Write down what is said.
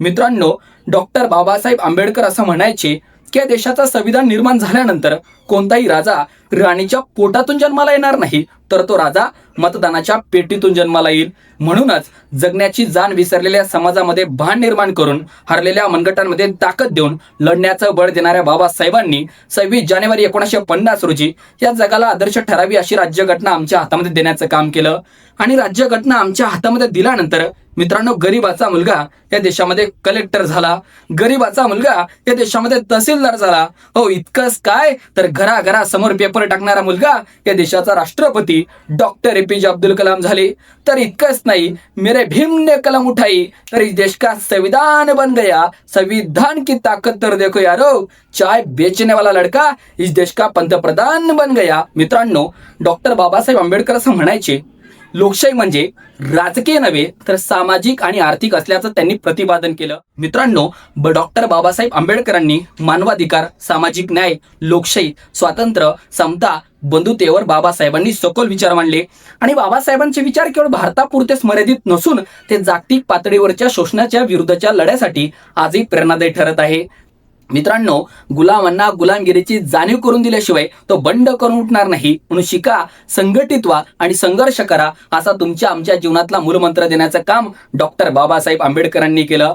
मित्रांनो, डॉक्टर बाबासाहेब आंबेडकर असं म्हणायचे की या देशाचं संविधान निर्माण झाल्यानंतर कोणताही राजा राणीच्या पोटातून जन्माला येणार नाही, तर तो राजा मतदानाच्या पेटीतून जन्माला येईल. म्हणूनच जगण्याची जाण विसरलेल्या समाजामध्ये भान निर्माण करून हरलेल्या मनगटांमध्ये ताकद देऊन लढण्याचं बळ देणाऱ्या बाबासाहेबांनी 26 जानेवारी 1950 रोजी या जगाला आदर्श ठरावी अशी राज्यघटना आमच्या हातामध्ये देण्याचं काम केलं. आणि राज्यघटना आमच्या हातामध्ये दिल्यानंतर मित्रांनो, गरीबाचा मुलगा या देशामध्ये कलेक्टर झाला, गरीबाचा मुलगा या देशामध्ये तहसीलदार झाला. हो, इतकंच काय, तर घराघरासमोर पेपर टाकणारा मुलगा या देशाचा राष्ट्रपती डॉक्टर APJ अब्दुल कलाम झाले. तर इतकंच नाही, मेरे भीम ने कलम उठाई तर इस देश का संविधान बन गया. संविधान की ताकत तर देखो यारो, चाय बेचने वाला लड़का इस देश का पंतप्रधान बन गया. मित्रांनो, डॉक्टर बाबासाहेब आंबेडकर असं म्हणायचे, लोकशाही म्हणजे राजकीय नव्हे तर सामाजिक आणि आर्थिक असल्याचं त्यांनी प्रतिपादन केलं. मित्रांनो, डॉक्टर बाबासाहेब आंबेडकरांनी मानवाधिकार, सामाजिक न्याय, लोकशाही, स्वातंत्र्य, समता, बंधुतेवर बाबासाहेबांनी सखोल विचार मांडले. आणि बाबासाहेबांचे विचार केवळ भारतापुरतेच मर्यादित नसून ते जागतिक पातळीवरच्या शोषणाच्या विरुद्धच्या लढ्यासाठी आजही प्रेरणादायी ठरत आहे. मित्रांनो, गुलामांना गुलामगिरीची जाणीव करून दिल्याशिवाय तो बंड करून उठणार नाही. म्हणून शिका, संघटित व्हा आणि संघर्ष करा, असा तुमच्या आमच्या जीवनातला मूलमंत्र देण्याचं काम डॉक्टर बाबासाहेब आंबेडकरांनी केलं.